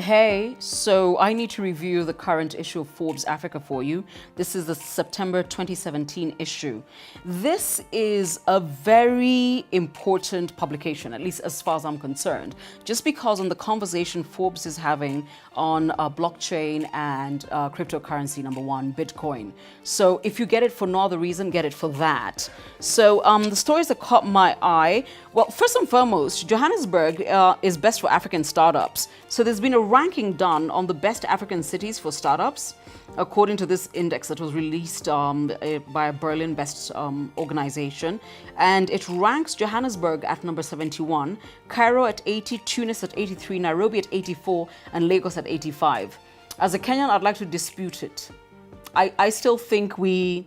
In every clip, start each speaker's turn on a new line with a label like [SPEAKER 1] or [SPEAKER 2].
[SPEAKER 1] Hey, so I need to review the current issue of Forbes Africa for you. This is the September 2017 issue. This is a very important publication, at least as far as I'm concerned, just because on the conversation Forbes is having on blockchain and cryptocurrency, number one, Bitcoin. So if you get it for no other reason, get it for that. So the stories that caught my eye, well, first and foremost, Johannesburg is best for African startups. So there's been a ranking done on the best African cities for startups, according to this index that was released by a Berlin Best organization. And it ranks Johannesburg at number 71, Cairo at 80, Tunis at 83, Nairobi at 84, and Lagos at 85. As a Kenyan, I'd like to dispute it. I still think we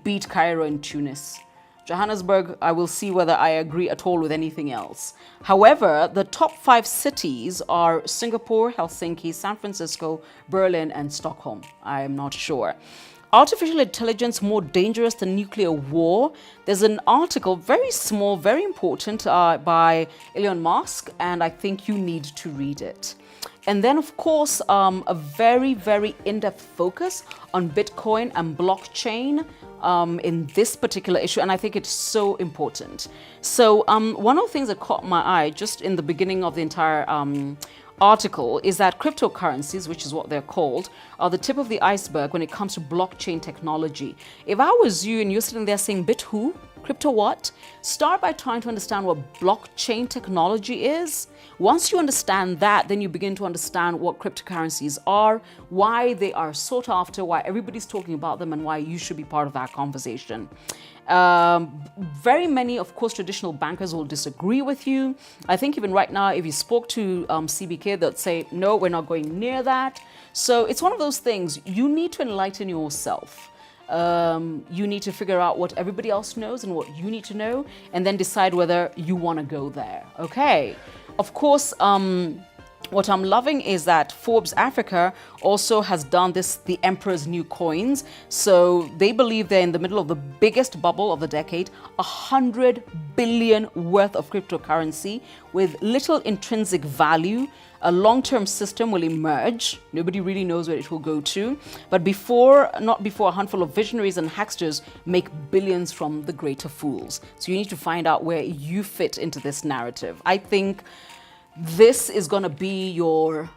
[SPEAKER 1] beat Cairo and Tunis. Johannesburg, I will see whether I agree at all with anything else. However, the top 5 cities are Singapore, Helsinki, San Francisco, Berlin, and Stockholm. I am not sure. Artificial intelligence more dangerous than nuclear war. There's an article, very small, very important, by Elon Musk, and I think you need to read it. And then, of course, a very, very in-depth focus on Bitcoin and blockchain in this particular issue, and I think it's so important. So one of the things that caught my eye just in the beginning of the entire article is that cryptocurrencies, which is what they're called, are the tip of the iceberg when it comes to blockchain technology. If I was you and you're sitting there saying, bit who? Crypto what? Start by trying to understand what blockchain technology is. Once you understand that, then you begin to understand what cryptocurrencies are, why they are sought after, why everybody's talking about them, and why you should be part of that conversation. Very many, of course, traditional bankers will disagree with you. I think even right now, if you spoke to CBK, they'll say, no, we're not going near that. So it's one of those things, you need to enlighten yourself. You need to figure out what everybody else knows and what you need to know, and then decide whether you want to go there. Okay. Of course, what I'm loving is that Forbes Africa also has done this, the Emperor's New Coins. So they believe they're in the middle of the biggest bubble of the decade, 100 billion worth of cryptocurrency with little intrinsic value. A long-term system will emerge. Nobody really knows where it will go to. But not before a handful of visionaries and hacksters make billions from the greater fools. So you need to find out where you fit into this narrative. I think this is going to be your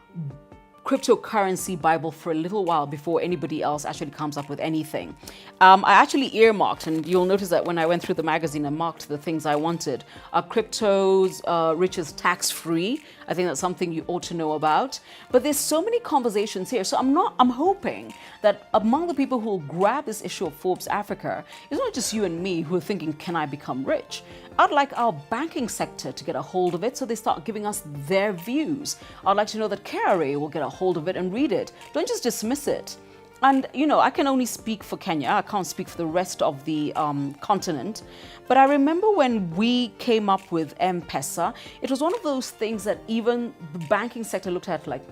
[SPEAKER 1] cryptocurrency Bible for a little while before anybody else actually comes up with anything. I actually earmarked, and you'll notice that when I went through the magazine, I marked the things I wanted. Are cryptos riches tax-free? I think that's something you ought to know about. But there's so many conversations here. So I'm hoping that among the people who will grab this issue of Forbes Africa, it's not just you and me who are thinking, can I become rich? I'd like our banking sector to get a hold of it so they start giving us their views. I'd like to know that KRA will get a hold of it and read it. Don't just dismiss it. And, you know, I can only speak for Kenya. I can't speak for the rest of the continent. But I remember when we came up with M-Pesa, it was one of those things that even the banking sector looked at like,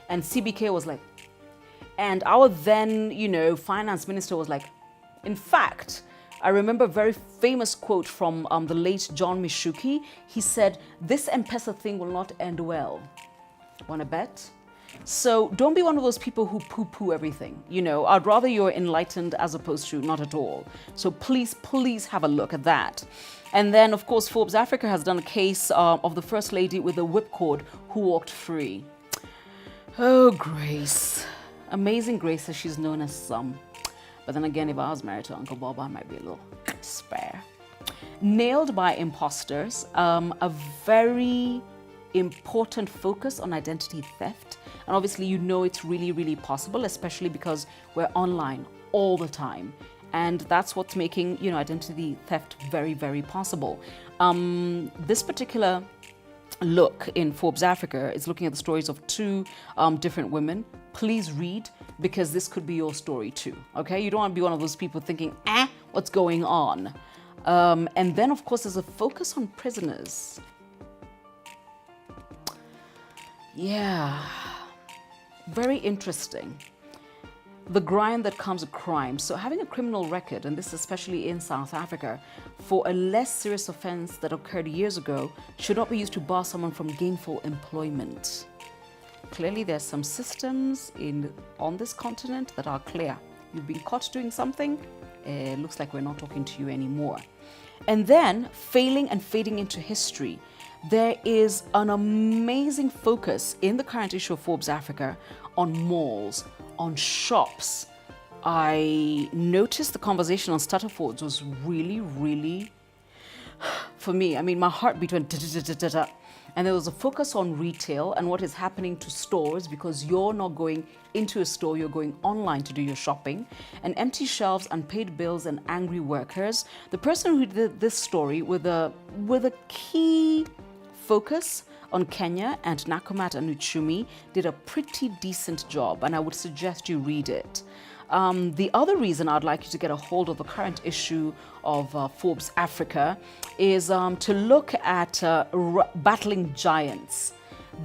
[SPEAKER 1] and CBK was like, and our then, finance minister was like, in fact, I remember a very famous quote from the late John Mishuki. He said, this M-Pesa thing will not end well. Want to bet? So don't be one of those people who poo-poo everything. I'd rather you're enlightened as opposed to not at all. So please, please have a look at that. And then, of course, Forbes Africa has done a case of the First Lady with a whipcord who walked free. Oh, Grace. Amazing Grace, as she's known as some. But then again, if I was married to Uncle Bob, I might be a little spare. Nailed by imposters, a very important focus on identity theft. And obviously, it's really, really possible, especially because we're online all the time. And that's what's making, identity theft very, very possible. This particular look in Forbes Africa is looking at the stories of 2 different women. Please read, because this could be your story too, okay? You don't want to be one of those people thinking, what's going on? And then, of course, there's a focus on prisoners. Yeah, very interesting. The grind that comes with crime. So having a criminal record, and this especially in South Africa, for a less serious offense that occurred years ago should not be used to bar someone from gainful employment. Clearly, there's some systems on this continent that are clear. You've been caught doing something. It looks like we're not talking to you anymore. And then, failing and fading into history, there is an amazing focus in the current issue of Forbes Africa on malls, on shops. I noticed the conversation on Starter Fords was really, really, for me, I mean, my heartbeat went da-da-da-da-da. And there was a focus on retail and what is happening to stores, because you're not going into a store, you're going online to do your shopping. And empty shelves, unpaid bills, and angry workers. The person who did this story with a key focus on Kenya and Nakumatt and Uchumi did a pretty decent job, and I would suggest you read it. The other reason I'd like you to get a hold of the current issue of Forbes Africa is to look at battling giants.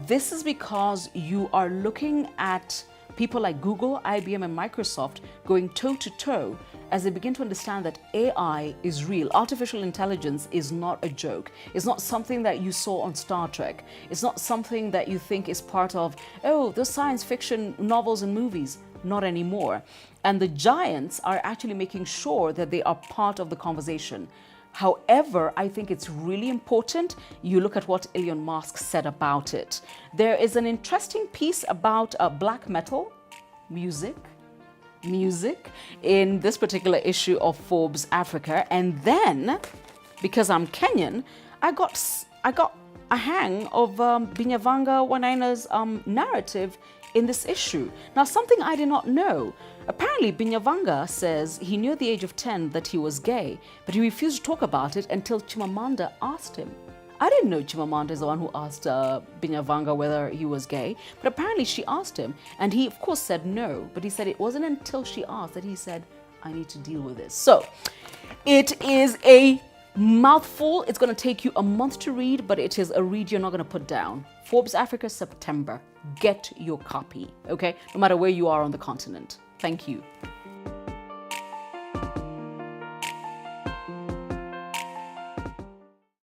[SPEAKER 1] This is because you are looking at people like Google, IBM, and Microsoft going toe-to-toe as they begin to understand that AI is real. Artificial intelligence is not a joke. It's not something that you saw on Star Trek. It's not something that you think is part of, oh, the science fiction novels and movies. Not anymore. And the giants are actually making sure that they are part of the conversation. However, I think it's really important you look at what Elon Musk said about it. There is an interesting piece about black metal music in this particular issue of Forbes Africa. And then, because I'm Kenyan, I got a hang of Binyavanga Wanaina's narrative in this issue. Now, something I did not know. Apparently, Binyavanga says he knew at the age of 10 that he was gay, but he refused to talk about it until Chimamanda asked him. I didn't know Chimamanda is the one who asked Binyavanga whether he was gay, but apparently she asked him, and he, of course, said no. But he said it wasn't until she asked that he said, I need to deal with this. So, it is a mouthful. It's going to take you a month to read, but it is a read you're not going to put down. Forbes Africa, September. Get your copy, okay? No matter where you are on the continent. Thank you.